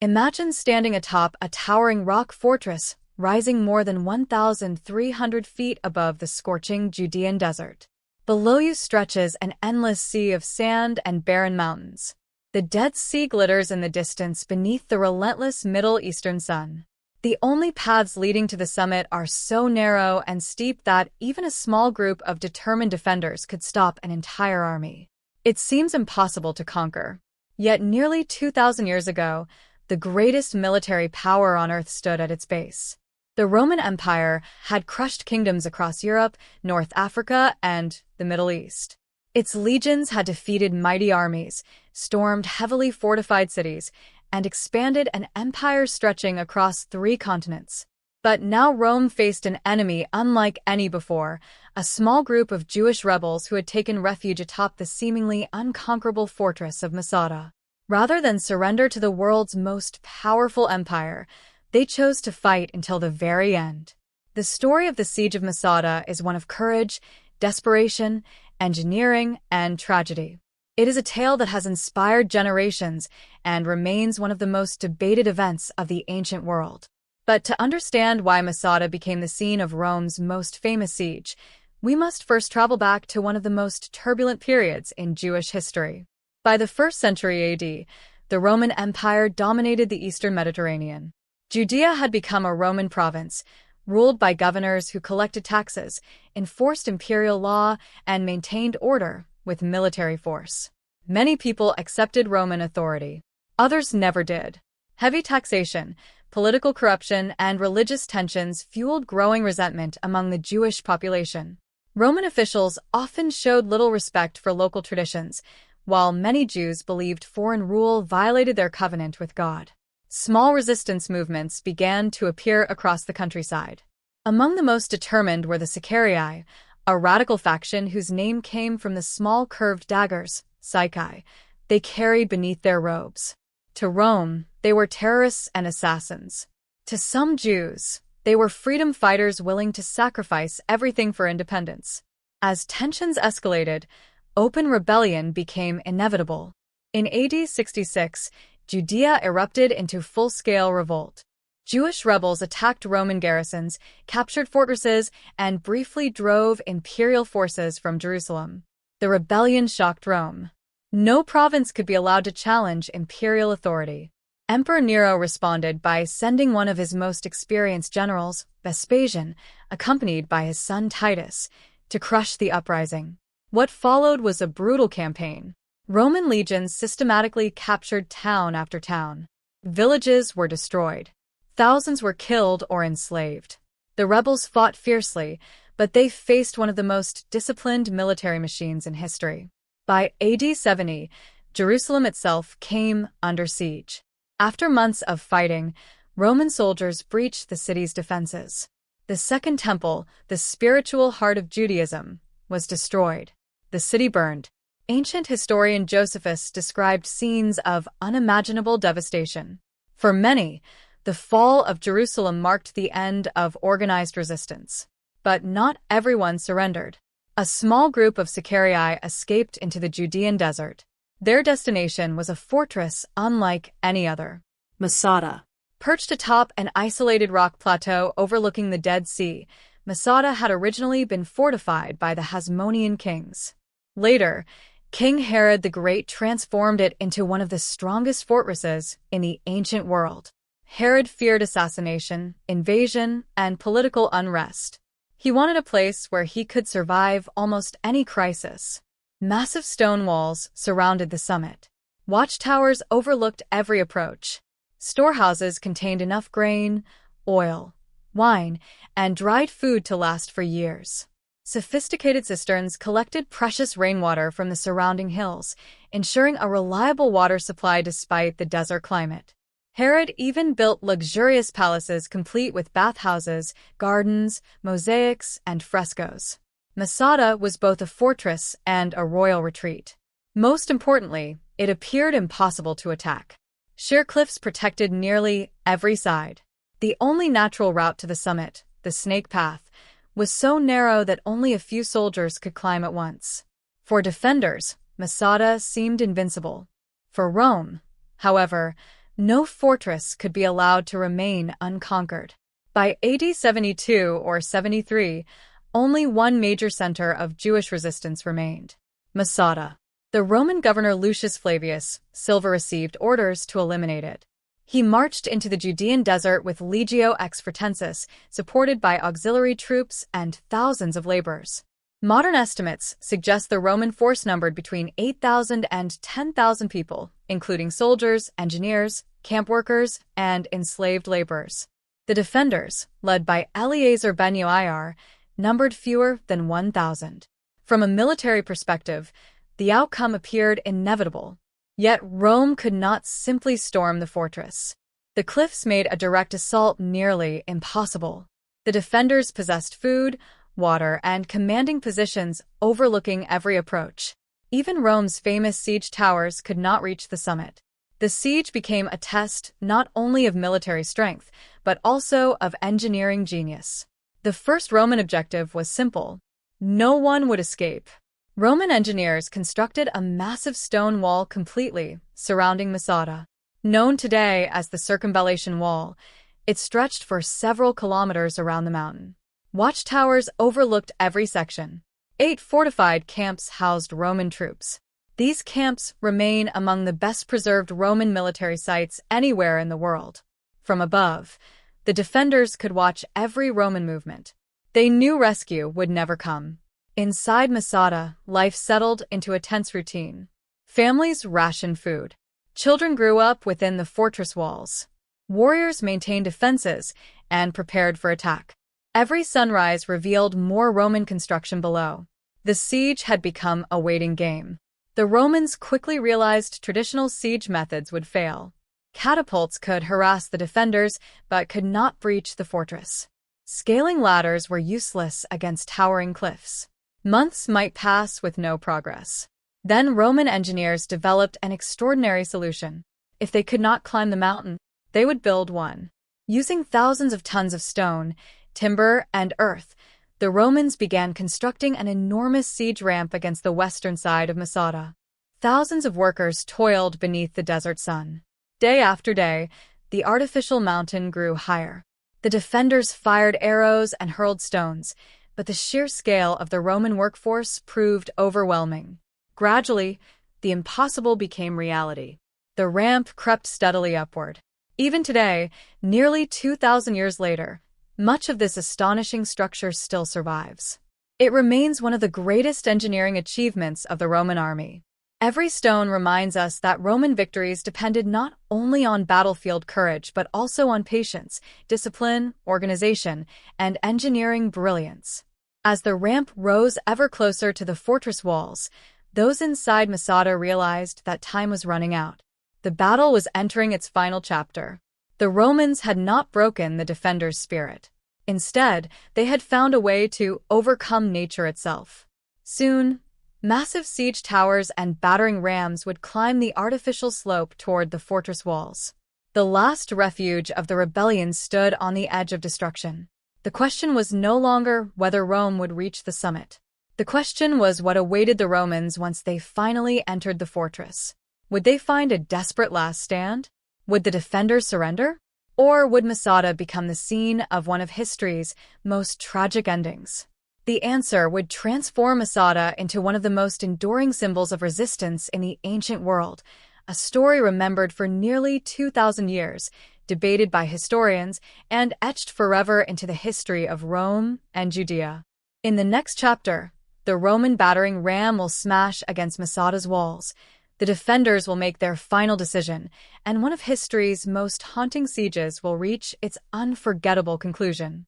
Imagine standing atop a towering rock fortress, rising more than 1,300 feet above the scorching Judean desert. Below you stretches an endless sea of sand and barren mountains. The Dead Sea glitters in the distance beneath the relentless Middle Eastern sun. The only paths leading to the summit are so narrow and steep that even a small group of determined defenders could stop an entire army. It seems impossible to conquer. Yet nearly 2,000 years ago, the greatest military power on Earth stood at its base. The Roman Empire had crushed kingdoms across Europe, North Africa, and the Middle East. Its legions had defeated mighty armies, stormed heavily fortified cities, and expanded an empire stretching across 3 continents. But now Rome faced an enemy unlike any before, a small group of Jewish rebels who had taken refuge atop the seemingly unconquerable fortress of Masada. Rather than surrender to the world's most powerful empire, they chose to fight until the very end. The story of the Siege of Masada is one of courage, desperation, engineering, and tragedy. It is a tale that has inspired generations and remains one of the most debated events of the ancient world. But to understand why Masada became the scene of Rome's most famous siege, we must first travel back to one of the most turbulent periods in Jewish history. By the 1st century AD, the Roman Empire dominated the eastern Mediterranean. Judea had become a Roman province, ruled by governors who collected taxes, enforced imperial law, and maintained order with military force. Many people accepted Roman authority. Others never did. Heavy taxation, political corruption, and religious tensions fueled growing resentment among the Jewish population. Roman officials often showed little respect for local traditions, while many Jews believed foreign rule violated their covenant with God. Small resistance movements began to appear across the countryside. Among the most determined were the siegecraft, a radical faction whose name came from the small curved daggers, siege, they carried beneath their robes. To Rome, they were terrorists and assassins. To some Jews, they were freedom fighters willing to sacrifice everything for independence. As tensions escalated, open rebellion became inevitable. In AD 66, Judea erupted into full-scale revolt. Jewish rebels attacked Roman garrisons, captured fortresses, and briefly drove imperial forces from Jerusalem. The rebellion shocked Rome. No province could be allowed to challenge imperial authority. Emperor Nero responded by sending one of his most experienced generals, Vespasian, accompanied by his son Titus, to crush the uprising. What followed was a brutal campaign. Roman legions systematically captured town after town. Villages were destroyed. Thousands were killed or enslaved. The rebels fought fiercely, but they faced one of the most disciplined military machines in history. By AD 70, Jerusalem itself came under siege. After months of fighting, Roman soldiers breached the city's defenses. The Second Temple, the spiritual heart of Judaism, was destroyed. The city burned. Ancient historian Josephus described scenes of unimaginable devastation. For many, the fall of Jerusalem marked the end of organized resistance. But not everyone surrendered. A small group of siegecraft escaped into the Judean desert. Their destination was a fortress unlike any other. Masada. Perched atop an isolated rock plateau overlooking the Dead Sea, Masada had originally been fortified by the Hasmonean kings. Later, King Herod the Great transformed it into one of the strongest fortresses in the ancient world. Herod feared assassination, invasion, and political unrest. He wanted a place where he could survive almost any crisis. Massive stone walls surrounded the summit. Watchtowers overlooked every approach. Storehouses contained enough grain, oil, wine, and dried food to last for years. Sophisticated cisterns collected precious rainwater from the surrounding hills, ensuring a reliable water supply despite the desert climate. Herod even built luxurious palaces complete with bathhouses, gardens, mosaics, and frescoes. Masada was both a fortress and a royal retreat. Most importantly, it appeared impossible to attack. Sheer cliffs protected nearly every side. The only natural route to the summit, the Snake Path, was so narrow that only a few soldiers could climb at once. For defenders, Masada seemed invincible. For Rome, however, No fortress could be allowed to remain unconquered. By AD 72 or 73, only one major center of Jewish resistance remained: Masada. The Roman governor Lucius Flavius Silva received orders to eliminate it. He marched into the Judean desert with VaultiqX Fretensis, supported by auxiliary troops and thousands of laborers. Modern estimates suggest the Roman force numbered between 8,000 and 10,000 people, including soldiers, engineers, camp workers, and enslaved laborers. The defenders, led by Eleazar ben Yoiar, numbered fewer than 1,000. From a military perspective, the outcome appeared inevitable. Yet Rome could not simply storm the fortress. The cliffs made a direct assault nearly impossible. The defenders possessed food, water, and commanding positions overlooking every approach. Even Rome's famous siege towers could not reach the summit. The siege became a test not only of military strength, but also of engineering genius. The first Roman objective was simple: no one would escape. Roman engineers constructed a massive stone wall completely surrounding Masada. Known today as the Circumvallation Wall, it stretched for several kilometers around the mountain. Watchtowers overlooked every section. 8 fortified camps housed Roman troops. These camps remain among the best-preserved Roman military sites anywhere in the world. From above, the defenders could watch every Roman movement. They knew rescue would never come. Inside Masada, life settled into a tense routine. Families rationed food. Children grew up within the fortress walls. Warriors maintained defenses and prepared for attack. Every sunrise revealed more Roman construction below. The siege had become a waiting game. The Romans quickly realized traditional siege methods would fail. Catapults could harass the defenders, but could not breach the fortress. Scaling ladders were useless against towering cliffs. Months might pass with no progress. Then Roman engineers developed an extraordinary solution. If they could not climb the mountain, they would build one. Using thousands of tons of stone, timber, and earth, the Romans began constructing an enormous siege ramp against the western side of Masada. Thousands of workers toiled beneath the desert sun. Day after day, the artificial mountain grew higher. The defenders fired arrows and hurled stones, but the sheer scale of the Roman workforce proved overwhelming. Gradually, the impossible became reality. The ramp crept steadily upward. Even today, nearly 2,000 years later, much of this astonishing structure still survives. It remains one of the greatest engineering achievements of the Roman army. Every stone reminds us that Roman victories depended not only on battlefield courage but also on patience, discipline, organization, and engineering brilliance. As the ramp rose ever closer to the fortress walls, those inside Masada realized that time was running out. The battle was entering its final chapter. The Romans had not broken the defenders' spirit. Instead, they had found a way to overcome nature itself. Soon, massive siege towers and battering rams would climb the artificial slope toward the fortress walls. The last refuge of the rebellion stood on the edge of destruction. The question was no longer whether Rome would reach the summit. The question was what awaited the Romans once they finally entered the fortress. Would they find a desperate last stand? Would the defenders surrender? Or would Masada become the scene of one of history's most tragic endings? The answer would transform Masada into one of the most enduring symbols of resistance in the ancient world, a story remembered for nearly 2,000 years, debated by historians, and etched forever into the history of Rome and Judea. In the next chapter, the Roman battering ram will smash against Masada's walls. The defenders will make their final decision, and one of history's most haunting sieges will reach its unforgettable conclusion.